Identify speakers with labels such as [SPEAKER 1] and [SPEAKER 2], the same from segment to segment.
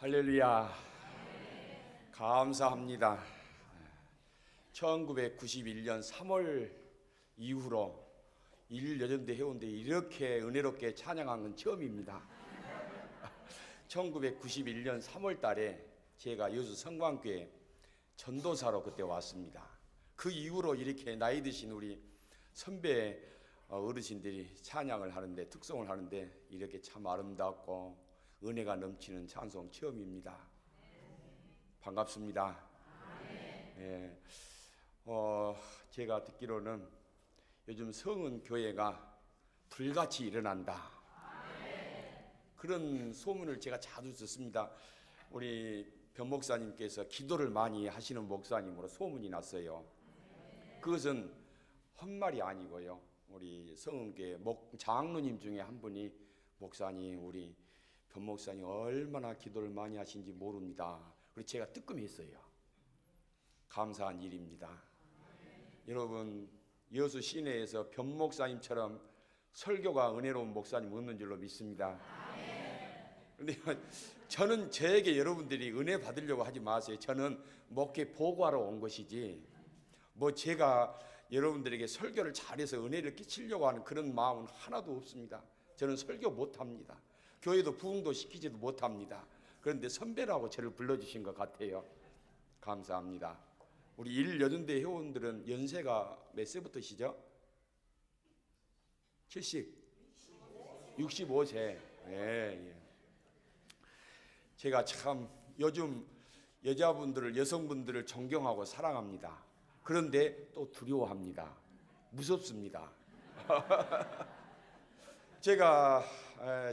[SPEAKER 1] 할렐루야. 감사합니다. 1991년 3월 이후로 일여전대 해운대 이렇게 은혜롭게 찬양한 건 처음입니다. 1991년 3월 달에 제가 여수 성광교회 전도사로 그때 왔습니다. 그 이후로 이렇게 나이 드신 우리 선배 어르신들이 찬양을 하는데, 특송을 하는데 이렇게 참 아름답고 은혜가 넘치는 찬송 처음입니다. 반갑습니다. 예. 제가 듣기로는 요즘 성은 교회가 불같이 일어난다, 그런 소문을 제가 자주 듣습니다. 우리 변 목사님께서 기도를 많이 하시는 목사님으로 소문이 났어요. 그것은 헛말이 아니고요, 우리 성은교회 장로님 중에 한 분이 목사님, 우리 변 목사님 얼마나 기도를 많이 하신지 모릅니다. 그래서 제가 뜨끔했어요. 감사한 일입니다. 여러분, 여수 시내에서 변 목사님처럼 설교가 은혜로운 목사님 없는 줄로 믿습니다. 그런데 저는 저에게 여러분들이 은혜 받으려고 하지 마세요. 저는 목회 보고하러 온 것이지 제가 여러분들에게 설교를 잘해서 은혜를 끼치려고 하는 그런 마음은 하나도 없습니다. 저는 설교 못합니다. 교회도 부흥도 시키지도 못합니다. 그런데 선배라고 저를 불러주신 것 같아요. 감사합니다. 우리 일여전대 회원들은 연세가 몇 세부터시죠? 70? 65세. 예. 제가 참 요즘 여자분들을, 여성분들을 존경하고 사랑합니다. 그런데 또 두려워합니다. 무섭습니다. 제가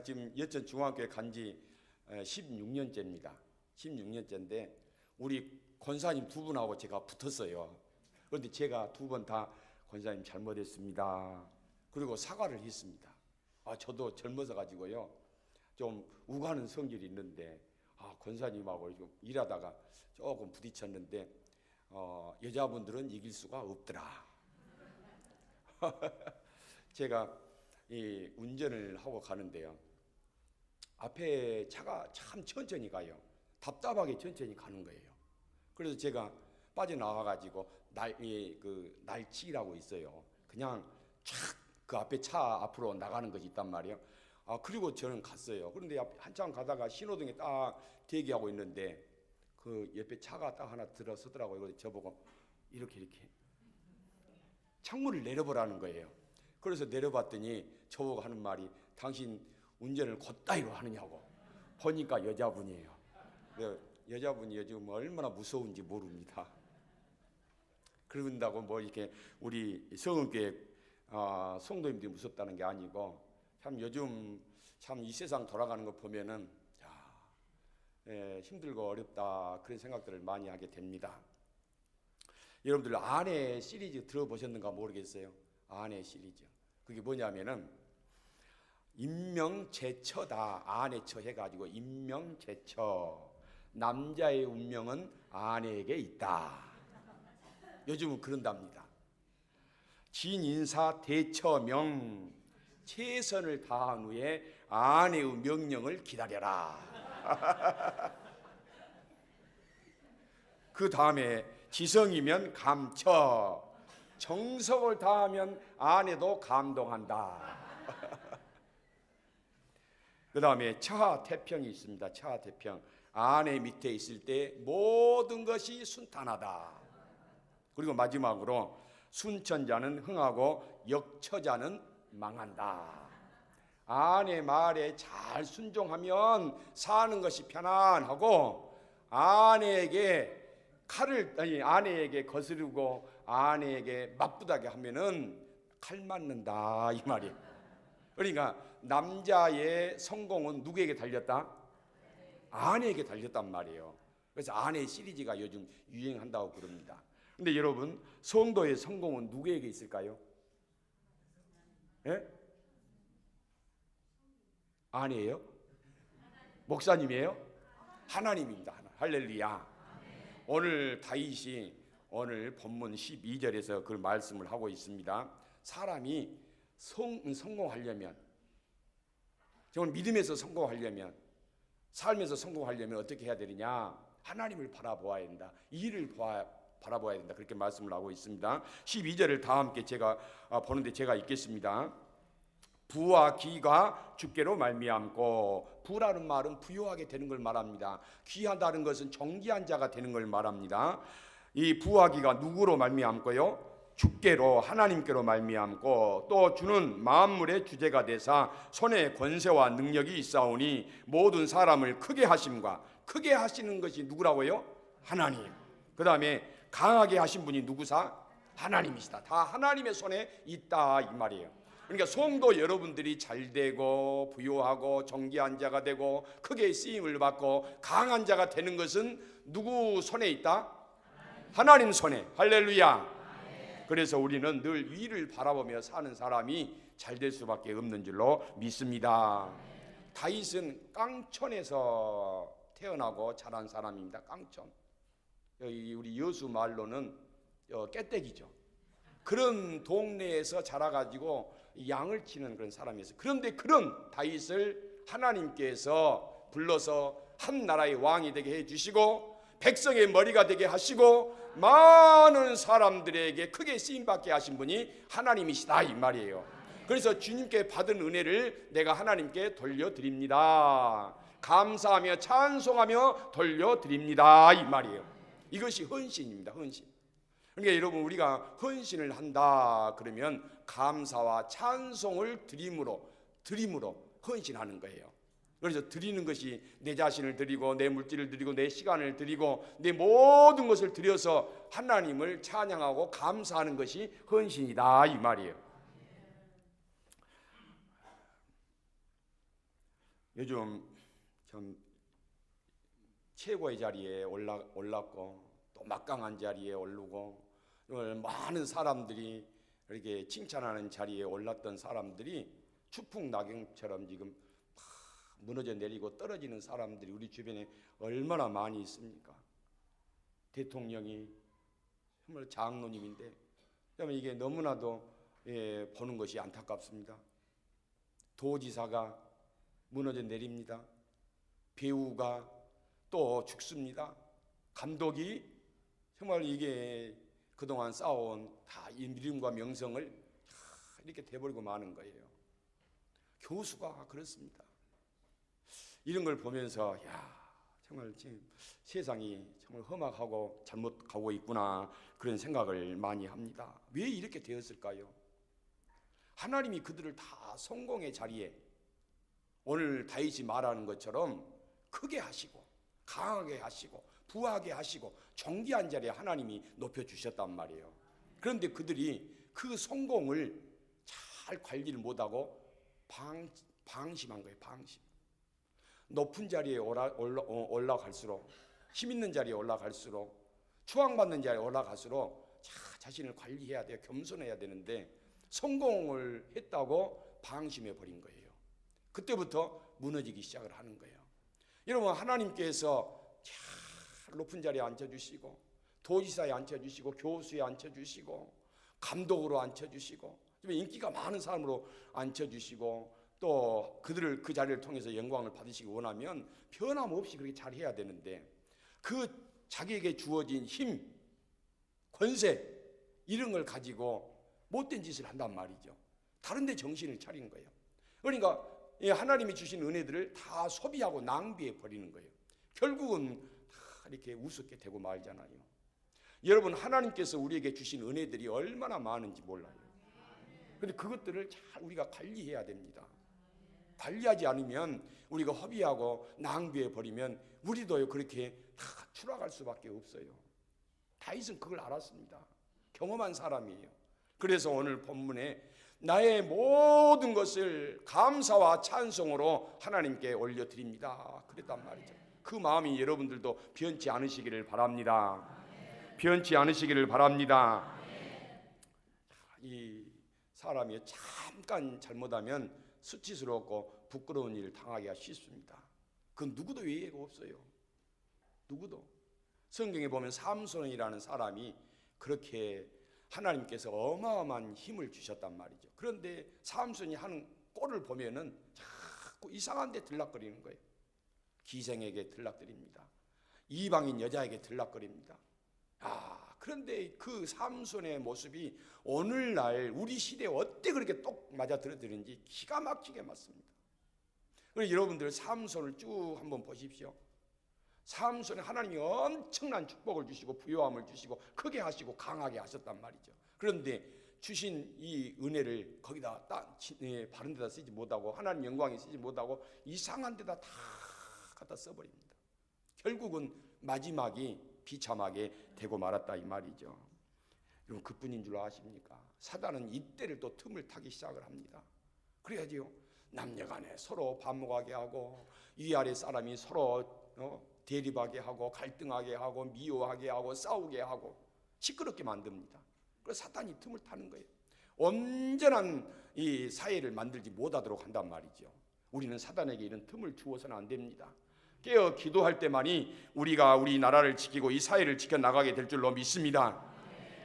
[SPEAKER 1] 지금 여천 중앙교회 간지 16년째입니다. 16년째인데 우리 권사님 두 분하고 제가 붙었어요. 그런데 제가 두 번 다 권사님 잘못했습니다, 그리고 사과를 했습니다. 저도 젊어서 가지고요 좀 우가는 성질이 있는데 권사님하고 좀 일하다가 조금 부딪혔는데 여자분들은 이길 수가 없더라. 제가 이 운전을 하고 가는데요, 앞에 차가 참 천천히 가요. 답답하게 천천히 가는 거예요. 그래서 제가 빠져나와가지고 날치기라고 있어요. 그냥 착 그 앞에 차 앞으로 나가는 것이 있단 말이에요. 그리고 저는 갔어요. 그런데 한참 가다가 신호등에 딱 대기하고 있는데 그 옆에 차가 딱 하나 들어서더라고요. 그래서 저보고 이렇게 창문을 내려보라는 거예요. 그래서 내려봤더니 저보고 하는 말이, 당신 운전을 곧다이로 하느냐고. 보니까 여자분이에요. 여자분이 요즘 얼마나 무서운지 모릅니다. 그런다고 이렇게 우리 성은교회 성도님들이 무섭다는 게 아니고, 참 요즘 참 이 세상 돌아가는 거 보면은 힘들고 어렵다, 그런 생각들을 많이 하게 됩니다. 여러분들 아내 시리즈 들어보셨는가 모르겠어요. 아내 시리즈. 그게 뭐냐면은 인명제처다. 아내처 해가지고 인명제처. 남자의 운명은 아내에게 있다. 요즘은 그런답니다. 진인사 대처명. 최선을 다한 후에 아내의 명령을 기다려라. 그 다음에 지성이면 감처. 정성을 다하면 아내도 감동한다. 그 다음에 처하태평이 있습니다. 처하태평. 아내 밑에 있을 때 모든 것이 순탄하다. 그리고 마지막으로 순천자는 흥하고 역처자는 망한다. 아내 말에 잘 순종하면 사는 것이 편안하고, 아내에게 아내에게 거스르고 아내에게 맞부다게 하면은 칼 맞는다, 이 말이에요. 그러니까 남자의 성공은 누구에게 달렸다? 아내에게 달렸단 말이에요. 그래서 아내 시리즈가 요즘 유행한다고 그럽니다. 근데 여러분, 성도의 성공은 누구에게 있을까요? 예? 아내예요? 목사님이에요? 하나님입니다. 할렐루야. 오늘 다윗이 오늘 본문 12절에서 그 말씀을 하고 있습니다. 사람이 성공하려면, 정말 믿음에서 성공하려면 삶에서 성공하려면 어떻게 해야 되느냐? 하나님을 바라보아야 된다. 이를 바라보아야 된다. 그렇게 말씀을 하고 있습니다. 12절을 다 함께 제가 보는데 제가 읽겠습니다. 부와 기가 주께로 말미암고, 부라는 말은 부유하게 되는 걸 말합니다. 귀하다는 것은 정귀한 자가 되는 걸 말합니다. 이 부와 기가 누구로 말미암고요? 주께로, 하나님께로 말미암고, 또 주는 만물의 주제가 되사 손에 권세와 능력이 있사오니 모든 사람을 크게 하심과, 크게 하시는 것이 누구라고요? 하나님. 그 다음에 강하게 하신 분이 누구사? 하나님이시다. 다 하나님의 손에 있다 이 말이에요. 그러니까 성도 여러분들이 잘되고 부유하고 정귀한 자가 되고 크게 쓰임을 받고 강한 자가 되는 것은 누구 손에 있다? 하나님 손에. 할렐루야. 그래서 우리는 늘 위를 바라보며 사는 사람이 잘 될 수밖에 없는 줄로 믿습니다. 다윗은 깡촌에서 태어나고 자란 사람입니다. 깡촌. 우리 여수 말로는 깨떼기죠. 그런 동네에서 자라가지고 양을 치는 그런 사람이었어요. 그런데 그런 다윗을 하나님께서 불러서 한 나라의 왕이 되게 해주시고 백성의 머리가 되게 하시고 많은 사람들에게 크게 쓰임받게 하신 분이 하나님이시다 이 말이에요. 그래서 주님께 받은 은혜를 내가 하나님께 돌려드립니다. 감사하며 찬송하며 돌려드립니다 이 말이에요. 이것이 헌신입니다. 헌신. 그러니까 여러분, 우리가 헌신을 한다 그러면 감사와 찬송을 드림으로 헌신하는 거예요. 그래서 드리는 것이 내 자신을 드리고 내 물질을 드리고 내 시간을 드리고 내 모든 것을 드려서 하나님을 찬양하고 감사하는 것이 헌신이다 이 말이에요. 요즘 참 최고의 자리에 올랐고 또 막강한 자리에 오르고 많은 사람들이 이렇게 칭찬하는 자리에 올랐던 사람들이 추풍낙엽처럼 지금 무너져 내리고 떨어지는 사람들이 우리 주변에 얼마나 많이 있습니까? 대통령이 정말 장로님인데 이게 너무나도 보는 것이 안타깝습니다. 도지사가 무너져 내립니다. 배우가 또 죽습니다. 감독이 정말 이게 그동안 쌓아온 다 이름과 명성을 이렇게 돼버리고 마는 거예요. 교수가 그렇습니다. 이런 걸 보면서 정말 지금 세상이 정말 험악하고 잘못 가고 있구나 그런 생각을 많이 합니다. 왜 이렇게 되었을까요? 하나님이 그들을 다 성공의 자리에 오늘 다윗이 말하는 것처럼 크게 하시고 강하게 하시고 부하게 하시고 존귀한 자리에 하나님이 높여주셨단 말이에요. 그런데 그들이 그 성공을 잘 관리를 못하고 방심한 거예요. 방심. 높은 자리에 올라갈수록, 힘 있는 자리에 올라갈수록, 추앙받는 자리에 올라갈수록 자신을 관리해야 돼요. 겸손해야 되는데 성공을 했다고 방심해 버린 거예요. 그때부터 무너지기 시작을 하는 거예요. 여러분, 하나님께서 잘 높은 자리에 앉혀주시고 도지사에 앉혀주시고 교수에 앉혀주시고 감독으로 앉혀주시고 인기가 많은 사람으로 앉혀주시고 또 그들을 그 자리를 통해서 영광을 받으시기 원하면 변함없이 그렇게 잘해야 되는데 그 자기에게 주어진 힘, 권세 이런 걸 가지고 못된 짓을 한단 말이죠. 다른 데 정신을 차리는 거예요. 그러니까 하나님이 주신 은혜들을 다 소비하고 낭비해 버리는 거예요. 결국은 다 이렇게 우습게 되고 말잖아요. 여러분, 하나님께서 우리에게 주신 은혜들이 얼마나 많은지 몰라요. 그런데 그것들을 잘 우리가 관리해야 됩니다. 관리하지 않으면 우리가 허비하고 낭비해 버리면 우리도 그렇게 다 추락할 수밖에 없어요. 다윗은 그걸 알았습니다. 경험한 사람이에요. 그래서 오늘 본문에 나의 모든 것을 감사와 찬송으로 하나님께 올려드립니다. 그랬단 말이죠. 그 마음이 여러분들도 변치 않으시기를 바랍니다. 변치 않으시기를 바랍니다. 이 사람이 잠깐 잘못하면 수치스럽고 부끄러운 일을 당하기가 쉽습니다. 그건 누구도 예외가 없어요. 누구도. 성경에 보면 삼손이라는 사람이 그렇게 하나님께서 어마어마한 힘을 주셨단 말이죠. 그런데 삼손이 하는 꼴을 보면은 자꾸 이상한 데 들락거리는 거예요. 기생에게 들락거립니다. 이방인 여자에게 들락거립니다. 그런데 그 삼손의 모습이 오늘날 우리 시대에 어떻게 그렇게 똑 맞아 들어드는지 기가 막히게 맞습니다. 그래서 여러분들 삼손을 쭉 한번 보십시오. 삼손에 하나님이 엄청난 축복을 주시고 부요함을 주시고 크게 하시고 강하게 하셨단 말이죠. 그런데 주신 이 은혜를 거기다 바른 데다 쓰지 못하고 하나님 영광에 쓰지 못하고 이상한 데다 다 갖다 써버립니다. 결국은 마지막이 비참하게 되고 말았다 이 말이죠. 여러분 그뿐인 줄 아십니까? 사단은 이때를 또 틈을 타기 시작을 합니다. 그래야지요. 남녀간에 서로 반목하게 하고 위아래 사람이 서로 대립하게 하고 갈등하게 하고 미워하게 하고 싸우게 하고 시끄럽게 만듭니다. 그래서 사탄이 틈을 타는 거예요. 온전한 이 사회를 만들지 못하도록 한단 말이죠. 우리는 사단에게 이런 틈을 주어서는 안 됩니다. 깨어 기도할 때만이 우리가 우리 나라를 지키고 이 사회를 지켜나가게 될 줄로 믿습니다.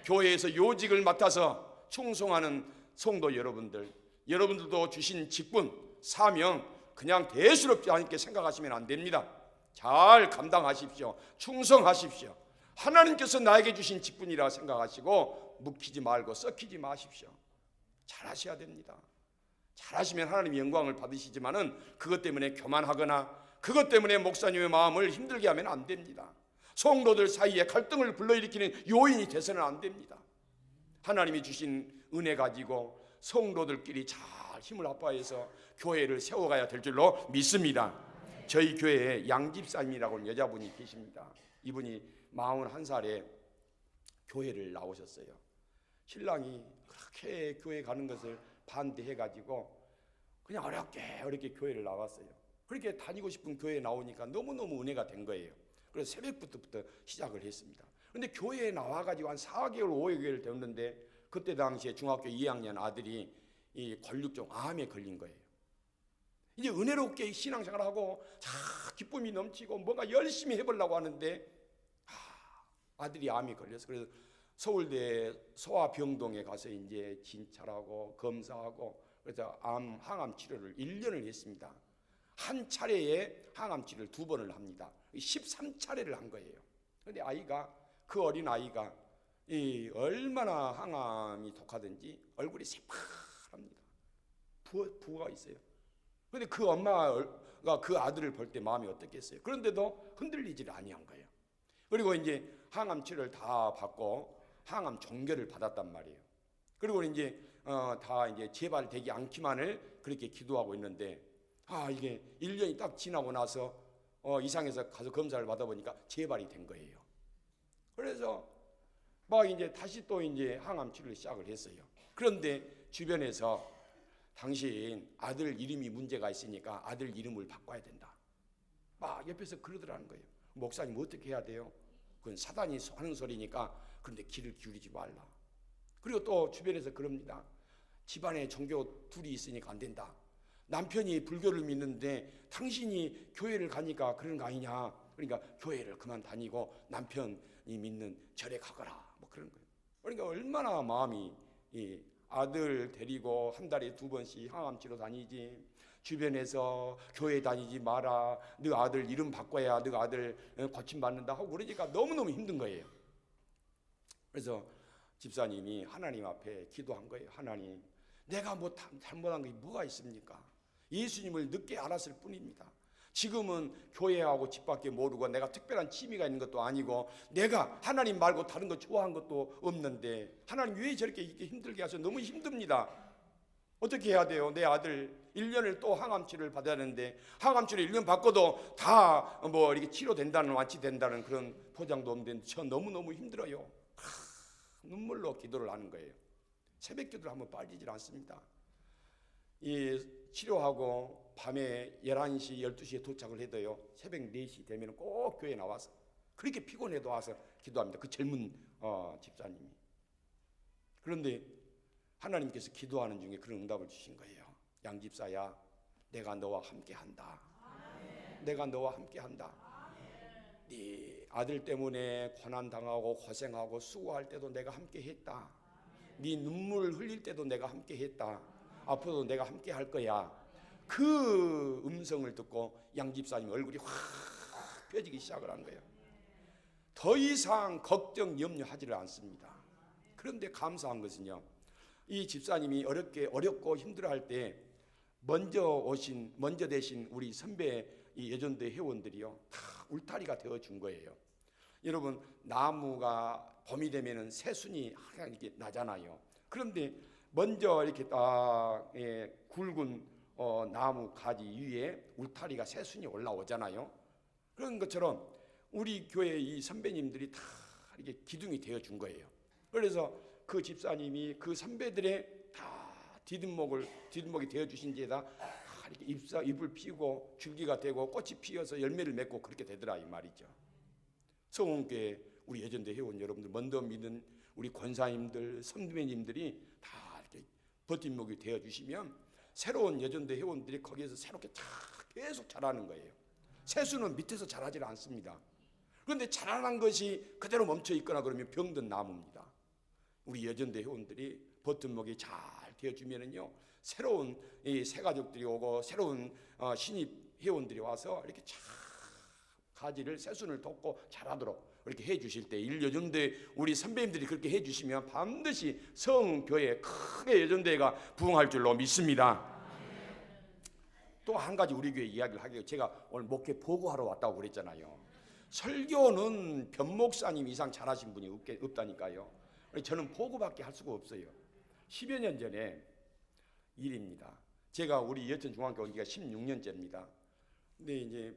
[SPEAKER 1] 교회에서 요직을 맡아서 충성하는 성도 여러분들도 주신 직분, 사명 그냥 대수롭지 않게 생각하시면 안 됩니다. 잘 감당하십시오. 충성하십시오. 하나님께서 나에게 주신 직분이라 생각하시고 묵히지 말고 썩히지 마십시오. 잘하셔야 됩니다. 잘하시면 하나님의 영광을 받으시지만은 그것 때문에 교만하거나 그것 때문에 목사님의 마음을 힘들게 하면 안 됩니다. 성도들 사이에 갈등을 불러일으키는 요인이 돼서는 안 됩니다. 하나님이 주신 은혜 가지고 성도들끼리 잘 힘을 합하여서 교회를 세워가야 될 줄로 믿습니다. 저희 교회에 양집사님이라고 하는 여자분이 계십니다. 이분이 41살에 교회를 나오셨어요. 신랑이 그렇게 교회 가는 것을 반대해가지고 그냥 어렵게 교회를 나왔어요. 그렇게 다니고 싶은 교회에 나오니까 너무너무 은혜가 된 거예요. 그래서 새벽부터 시작을 했습니다. 그런데 교회에 나와가지고 한 4개월 5개월 됐는데 그때 당시에 중학교 2학년 아들이 이 권육종 암에 걸린 거예요. 이제 은혜롭게 신앙생활하고 기쁨이 넘치고 뭔가 열심히 해보려고 하는데 아들이 암이 걸려서 그래서 서울대 소아병동에 가서 이제 진찰하고 검사하고 그래서 항암 치료를 1년을 했습니다. 한 차례에 항암 치료를 2번을 합니다. 13차례를 한 거예요. 그런데 그 어린 아이가 얼마나 항암이 독하든지 얼굴이 새파랍니다. 부어가 있어요. 그런데 그 엄마가 그 아들을 볼 때 마음이 어떻겠어요? 그런데도 흔들리지를 아니한 거예요. 그리고 이제 항암 치료를 다 받고 항암 종결을 받았단 말이에요. 그리고 이제 다 이제 재발되지 않기만을 그렇게 기도하고 있는데 이게 1년이 딱 지나고 나서 이상해서 가서 검사를 받아보니까 재발이 된 거예요. 그래서 막 이제 다시 또 이제 항암 치료를 시작을 했어요. 그런데 주변에서 당신 아들 이름이 문제가 있으니까 아들 이름을 바꿔야 된다. 막 옆에서 그러더라는 거예요. 목사님 어떻게 해야 돼요? 그건 사단이 하는 소리니까 그런데 귀를 기울이지 말라. 그리고 또 주변에서 그럽니다. 집안에 종교 둘이 있으니까 안 된다. 남편이 불교를 믿는데 당신이 교회를 가니까 그런 거 아니냐. 그러니까 교회를 그만 다니고 남편이 믿는 절에 가거라. 뭐 그런 거예요. 그러니까 얼마나 마음이 아들 데리고 한 달에 2번씩 항암치료 다니지. 주변에서 교회 다니지 마라. 너 아들 이름 바꿔야 너 아들 고침받는다 하고 그러니까 너무너무 힘든 거예요. 그래서 집사님이 하나님 앞에 기도한 거예요. 하나님, 내가 뭐 잘못한 게 뭐가 있습니까? 예수님을 늦게 알았을 뿐입니다. 지금은 교회하고 집 밖에 모르고 내가 특별한 취미가 있는 것도 아니고 내가 하나님 말고 다른 거 좋아한 것도 없는데 하나님 왜 저렇게 힘들게 하셔서 너무 힘듭니다. 어떻게 해야 돼요? 내 아들 1년을 또 항암치료를 받아야 하는데 항암치료 1년 받고도 다 뭐 이렇게 치료된다는 완치된다는 그런 포장도 없는데 저 너무너무 힘들어요. 눈물로 기도를 하는 거예요. 새벽 기도를 한번 빠지질 않습니다. 이 치료하고 밤에 11시, 12시에 도착을 해도요. 새벽 4시 되면 꼭 교회에 나와서 그렇게 피곤해도 와서 기도합니다. 그 젊은 집사님이. 그런데 하나님께서 기도하는 중에 그런 응답을 주신 거예요. 양 집사야, 내가 너와 함께한다. 내가 너와 함께한다. 네 아들 때문에 고난당하고 고생하고 수고할 때도 내가 함께했다. 네 눈물을 흘릴 때도 내가 함께했다. 앞으로도 내가 함께할 거야. 그 음성을 듣고 양 집사님 얼굴이 확 펴지기 시작을 한 거예요. 더 이상 걱정 염려하지를 않습니다. 그런데 감사한 것은요, 이 집사님이 어렵고 힘들어할 때 먼저 되신 우리 선배 이 예전대 회원들이요, 다 울타리가 되어 준 거예요. 여러분, 나무가 봄이 되면은 새순이 항상 이렇게 나잖아요. 그런데 먼저 이렇게 딱 굵은 나무 가지 위에 울타리가 새순이 올라오잖아요. 그런 것처럼 우리 교회 이 선배님들이 다 이렇게 기둥이 되어 준 거예요. 그래서 그 집사님이 그 선배들의 다 디딤목이 되어 주신 데다 이렇게 잎을 피우고 줄기가 되고 꽃이 피어서 열매를 맺고 그렇게 되더라 이 말이죠. 성원교회 우리 예전대 회원 여러분들, 먼저 믿은 우리 권사님들, 선배님들이 다 이렇게 버팀목이 되어 주시면 새로운 예전대 회원들이 거기에서 새롭게 계속 자라는 거예요. 새수는 밑에서 자라질 않습니다. 그런데 자라난 것이 그대로 멈춰 있거나 그러면 병든 나무입니다. 우리 예전대 회원들이 버팀목이 잘 되어주면은요, 새로운 이 새가족들이 오고 새로운 신입 회원들이 와서 이렇게 잘 가지를 새순을 돋고 자라도록 이렇게 해주실 때, 예전대 우리 선배님들이 그렇게 해주시면 반드시 성교회 크게 예전대가 부흥할 줄로 믿습니다. 또 한 가지 우리 교회 이야기를 하게요. 제가 오늘 목회 보고하러 왔다고 그랬잖아요. 설교는 변목사님 이상 잘하신 분이 없다니까요. 저는 보고밖에 할 수가 없어요. 10여 년 전에 일입니다. 제가 우리 여천 중앙교 온 지가 16년째입니다. 근데 이제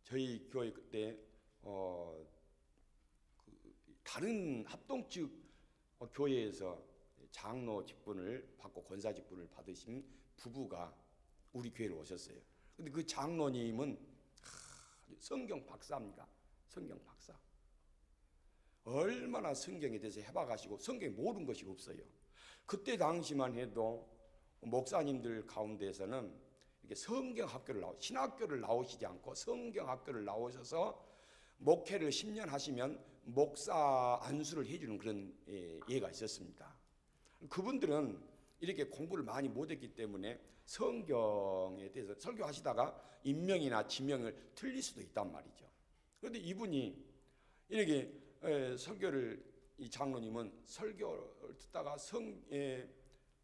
[SPEAKER 1] 저희 교회 그때 다른 합동측 교회에서 장로 직분을 받고 권사 직분을 받으신 부부가 우리 교회로 오셨어요. 근데 그 장로님은 성경 박사입니다. 성경 박사. 얼마나 성경에 대해서 해봐가시고 성경에 모르는 것이 없어요. 그때 당시만 해도 목사님들 가운데서는 이렇게 신학교를 나오시지 않고 성경 학교를 나오셔서 목회를 10년 하시면 목사 안수를 해주는 그런 예가 있었습니다. 그분들은 이렇게 공부를 많이 못했기 때문에 성경에 대해서 설교하시다가 인명이나 지명을 틀릴 수도 있단 말이죠. 그런데 이분이 이렇게 이 장로님은 설교를 듣다가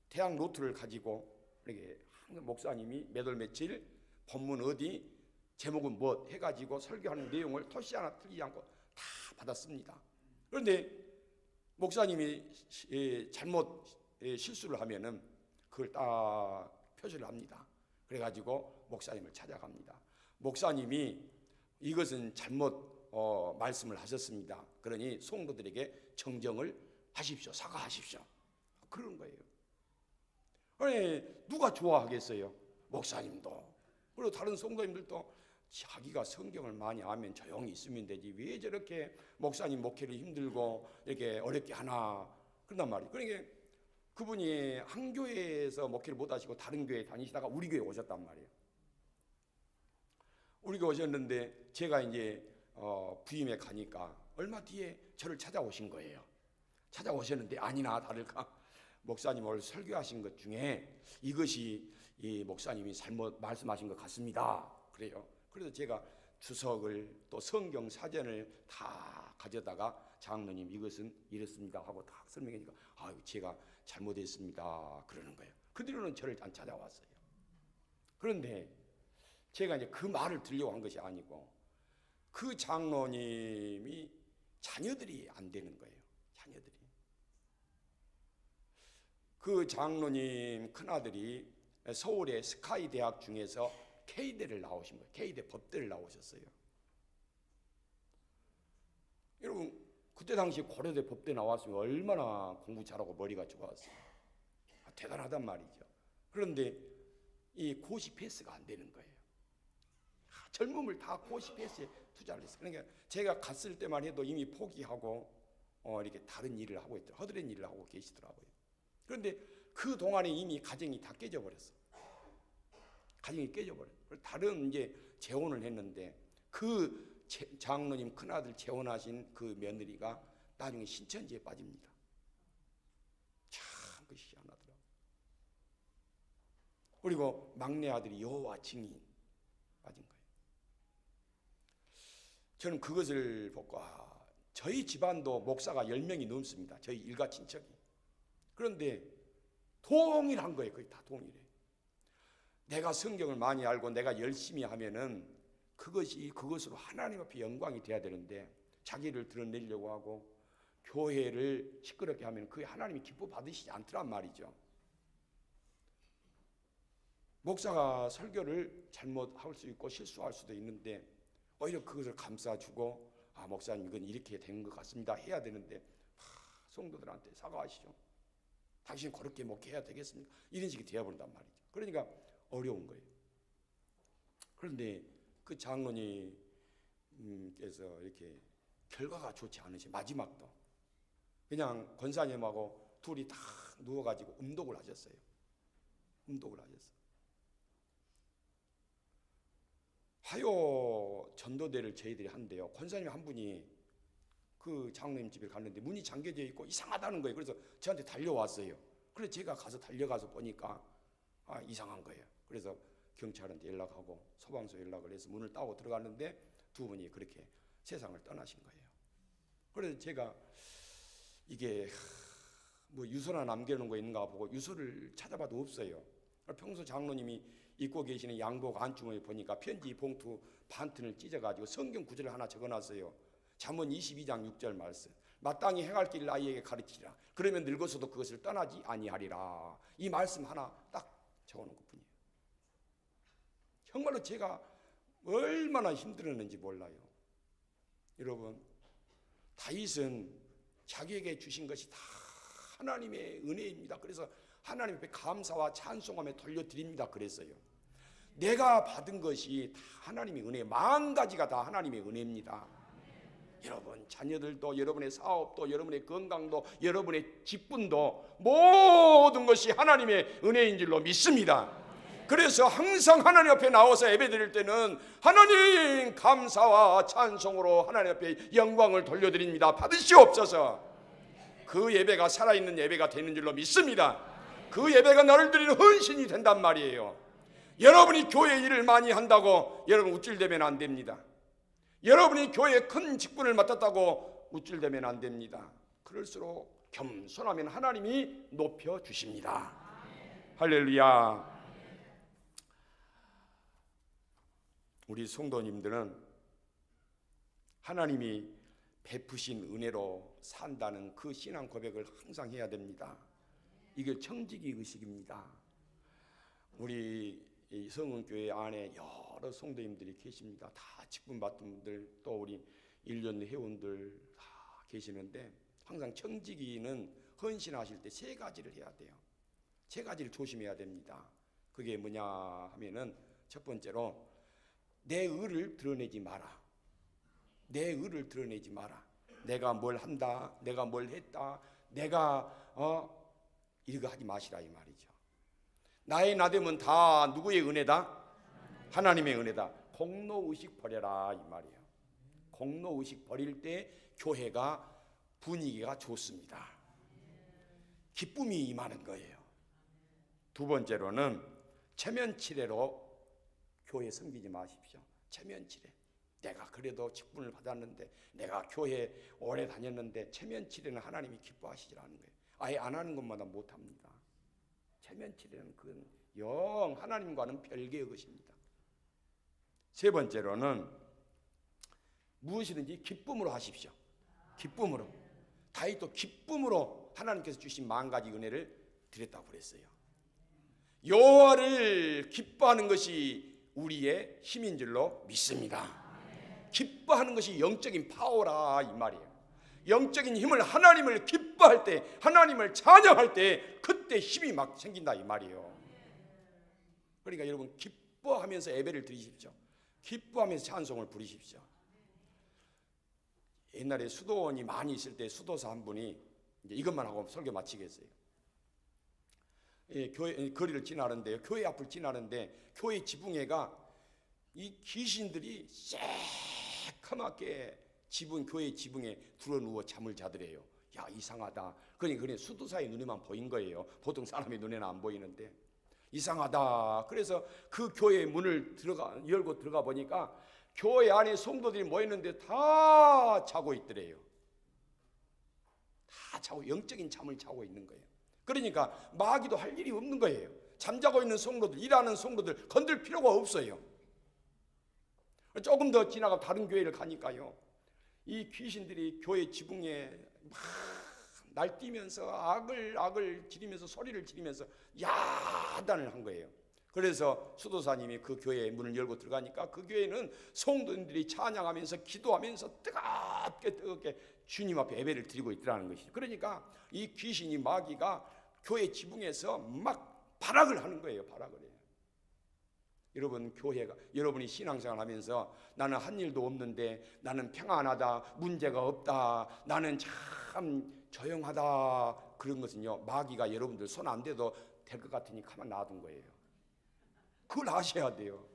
[SPEAKER 1] 대학 노트를 가지고 이렇게 목사님이 몇 월 며칠 본문 어디 제목은 뭐 해가지고 설교하는 내용을 토시 하나 틀리지 않고 다 받았습니다. 그런데 목사님이 잘못 실수를 하면은 그걸 딱 표시를 합니다. 그래가지고 목사님을 찾아갑니다. 목사님이 이것은 잘못 말씀을 하셨습니다. 그러니 성도들에게 정정을 하십시오. 사과하십시오. 그런 거예요. 아니, 누가 좋아하겠어요? 목사님도. 그리고 다른 성도님들도 자기가 성경을 많이 알면 조용히 있으면 되지 왜 저렇게 목사님 목회를 힘들고 이렇게 어렵게 하나 그런단 말이에요. 그러니까 그분이 한 교회에서 목회를 못 하시고 다른 교회에 다니시다가 우리 교회에 오셨단 말이에요. 우리 교회 오셨는데 제가 이제 부임에 가니까 얼마 뒤에 저를 찾아오신 거예요. 찾아오셨는데 아니나 다를까 목사님 오늘 설교하신 것 중에 이것이 이 목사님이 잘못 말씀하신 것 같습니다. 그래요. 그래서 제가 주석을 또 성경 사전을 다 가져다가 장로님 이것은 이렇습니다 하고 다 설명하니까 제가 잘못했습니다 그러는 거예요. 그 뒤로는 저를 안 찾아왔어요. 그런데 제가 이제 그 말을 들려고 한 것이 아니고 그 장로님이 자녀들이 안 되는 거예요. 자녀들이. 그 장로님 큰아들이 서울의 스카이 대학 중에서 K대를 나오신 거예요. K대 법대를 나오셨어요. 여러분 그때 당시 고려대 법대 나왔으면 얼마나 공부 잘하고 머리가 좋았어요. 대단하단 말이죠. 그런데 이 고시 패스가 안 되는 거예요. 젊음을 다 고시 패스에 투자를 했어요. 그러니까 제가 갔을 때만 해도 이미 포기하고 이렇게 다른 일을 하고 있더라고요. 허드렛 일을 하고 계시더라고요. 그런데 그 동안에 이미 가정이 다 깨져버렸어. 가정이 깨져버렸어. 다른 이제 재혼을 했는데 그 장로님 큰아들 재혼하신 그 며느리가 나중에 신천지에 빠집니다. 참 그것이 희한하더라고요. 그리고 막내 아들이 여호와 증인 맞은 거예요. 저는 그것을 보고 저희 집안도 목사가 10명이 넘습니다. 저희 일가 친척이. 그런데 동일한 거예요. 거의 다 동일해. 내가 성경을 많이 알고 내가 열심히 하면은 그것으로 하나님 앞에 영광이 돼야 되는데 자기를 드러내려고 하고 교회를 시끄럽게 하면 그게 하나님이 기뻐 받으시지 않더란 말이죠. 목사가 설교를 잘못할 수 있고 실수할 수도 있는데 오히려 그것을 감싸주고 목사님 이건 이렇게 된 것 같습니다 해야 되는데 성도들한테 사과하시죠. 당신 그렇게 목회해야 되겠습니까? 이런 식이 되어버린단 말이죠. 그러니까 어려운 거예요. 그런데 그 장로님께서 이렇게 결과가 좋지 않으시 마지막도 그냥 권사님하고 둘이 다 누워가지고 음독을 하셨어요. 음독을 하셨어요. 화요 전도대를 저희들이 한대요. 권사님 한 분이 그 장로님 집에 갔는데 문이 잠겨져 있고 이상하다는 거예요. 그래서 저한테 달려왔어요. 그래서 제가 가서 달려가서 보니까 이상한 거예요. 그래서 경찰한테 연락하고 소방서 연락을 해서 문을 따고 들어갔는데 두 분이 그렇게 세상을 떠나신 거예요. 그래서 제가 이게 뭐 유서나 남겨놓은 거 있는가 보고 유서를 찾아봐도 없어요. 평소 장로님이 입고 계시는 양복 안중에 보니까 편지 봉투 반튼을 찢어가지고 성경 구절을 하나 적어놨어요. 잠언 22장 6절 말씀. 마땅히 행할 길을 아이에게 가르치라. 그러면 늙어서도 그것을 떠나지 아니하리라. 이 말씀 하나 딱 적어놓은 것뿐이에요. 정말로 제가 얼마나 힘들었는지 몰라요. 여러분, 다윗은 자기에게 주신 것이 다 하나님의 은혜입니다. 그래서 하나님 앞에 감사와 찬송하며 돌려드립니다 그랬어요. 내가 받은 것이 다 하나님의 은혜, 10,000가지가 다 하나님의 은혜입니다. 여러분 자녀들도 여러분의 사업도 여러분의 건강도 여러분의 기쁨도 모든 것이 하나님의 은혜인 줄로 믿습니다. 그래서 항상 하나님 앞에 나와서 예배드릴 때는 하나님 감사와 찬송으로 하나님 앞에 영광을 돌려드립니다. 받으시옵소서. 그 예배가 살아있는 예배가 되는 줄로 믿습니다. 그 예배가 나를 드리는 헌신이 된단 말이에요. 여러분이 교회 일을 많이 한다고 여러분 우쭐대면 안 됩니다. 여러분이 교회에 큰 직분을 맡았다고 우쭐대면 안 됩니다. 그럴수록 겸손하면 하나님이 높여주십니다. 할렐루야. 우리 성도님들은 하나님이 베푸신 은혜로 산다는 그 신앙 고백을 항상 해야 됩니다. 이게 청지기 의식입니다. 우리 성은교회 안에 여러 성도님들이 계십니다. 다 직분 받은 분들 또 우리 1년 회원들 다 계시는데 항상 청지기는 헌신하실 때 3가지를 해야 돼요. 3가지를 조심해야 됩니다. 그게 뭐냐 하면은 첫 번째로 내 의를 드러내지 마라. 내 의를 드러내지 마라. 내가 뭘 한다, 내가 뭘 했다, 내가 이거 하지 마시라 이 말이죠. 나의 나됨은 다 누구의 은혜다? 하나님의 은혜다. 공로의식 버려라 이 말이에요. 공로의식 버릴 때 교회가 분위기가 좋습니다. 기쁨이 임하는 거예요. 두 번째로는 체면치레로 교회 섬기지 마십시오. 체면치레. 내가 그래도 직분을 받았는데 내가 교회 오래 다녔는데 체면치레는 하나님이 기뻐하시지 않는 거예요. 아예 안 하는 것마다 못합니다. 체면치레는 그건 영 하나님과는 별개의 것입니다. 세 번째로는 무엇이든지 기쁨으로 하십시오. 기쁨으로. 다윗도 기쁨으로 하나님께서 주신 10,000가지 은혜를 드렸다고 그랬어요. 여호와를 기뻐하는 것이 우리의 힘인 줄로 믿습니다. 기뻐하는 것이 영적인 파워라 이 말이에요. 영적인 힘을 하나님을 기뻐할 때 하나님을 찬양할 때 그때 힘이 막 생긴다 이 말이에요. 그러니까 여러분 기뻐하면서 예배를 드리십시오. 기뻐하면서 찬송을 부르십시오. 옛날에 수도원이 많이 있을 때 수도사 한 분이 이제 이것만 하고 설교 마치겠어요. 교회 거리를 지나는데요. 교회 앞을 지나는데 교회 지붕에가 이 귀신들이 새카맣게 교회 지붕에 들어누워 잠을 자더래요. 야 이상하다. 그러니 수도사의 눈에만 보인 거예요. 보통 사람의 눈에는 안 보이는데 이상하다. 그래서 그 교회 문을 열고 들어가 보니까 교회 안에 성도들이 모였는데 다 자고 있더래요. 다 자고 영적인 잠을 자고 있는 거예요. 그러니까 마귀도 할 일이 없는 거예요. 잠자고 있는 성도들, 일하는 성도들 건들 필요가 없어요. 조금 더 지나가 다른 교회를 가니까요, 이 귀신들이 교회 지붕에 막 날뛰면서 악을 지르면서 소리를 지르면서 야단을 한 거예요. 그래서 수도사님이 그 교회의 문을 열고 들어가니까 그 교회는 성도들이 찬양하면서 기도하면서 뜨겁게 주님 앞에 예배를 드리고 있더라는 것이죠. 그러니까 이 귀신이 마귀가 교회 지붕에서 막 발악을 하는 거예요. 발악을 해요. 여러분, 교회가, 여러분이 신앙생활 하면서 나는 한 일도 없는데, 나는 평안하다, 문제가 없다, 나는 참 조용하다, 그런 것은요, 마귀가 여러분들 손 안 대도 될 것 같으니 가만 놔둔 거예요. 그걸 아셔야 돼요.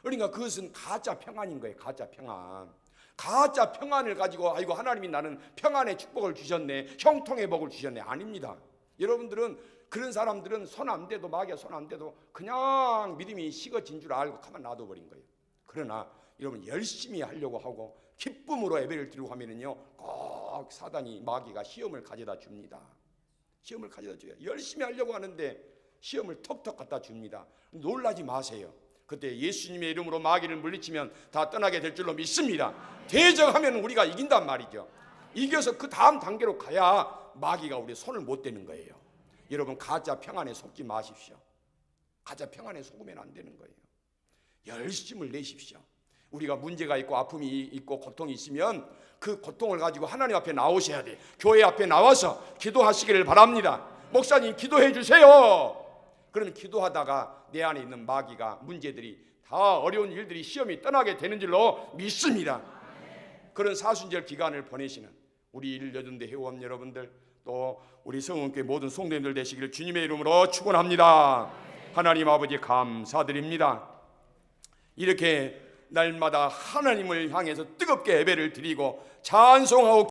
[SPEAKER 1] 그러니까 그것은 가짜 평안인 거예요. 가짜 평안. 가짜 평안을 가지고 아이고 하나님이 나는 평안의 축복을 주셨네, 형통의 복을 주셨네. 아닙니다. 여러분들은, 그런 사람들은 손 안 대도, 마귀가 손 안 대도 그냥 믿음이 식어진 줄 알고 가만 놔둬버린 거예요. 그러나 여러분 열심히 하려고 하고 기쁨으로 예배를 드리고 하면은요, 꼭 사단이, 마귀가 시험을 가져다 줍니다. 시험을 가져다 줘요. 열심히 하려고 하는데 시험을 턱턱 갖다 줍니다. 놀라지 마세요. 그때 예수님의 이름으로 마귀를 물리치면 다 떠나게 될 줄로 믿습니다. 대적하면 우리가 이긴단 말이죠. 이겨서 그 다음 단계로 가야 마귀가 우리 손을 못 대는 거예요. 여러분, 가짜 평안에 속지 마십시오. 가짜 평안에 속으면 안 되는 거예요. 열심을 내십시오. 우리가 문제가 있고 아픔이 있고 고통이 있으면 그 고통을 가지고 하나님 앞에 나오셔야 돼요. 교회 앞에 나와서 기도하시기를 바랍니다. 목사님 기도해 주세요. 그러면 기도하다가 내 안에 있는 마귀가, 문제들이, 다 어려운 일들이, 시험이 떠나게 되는 줄로 믿습니다. 그런 사순절 기간을 보내시는 우리 1여든대 회원 여러분들, 또 우리 성은교회 모든 성도님들 되시기를 주님의 이름으로 축원합니다. 하나님 아버지 감사드립니다. 이렇게 날마다 하나님을 향해서 뜨겁게 예배를 드리고 찬송하고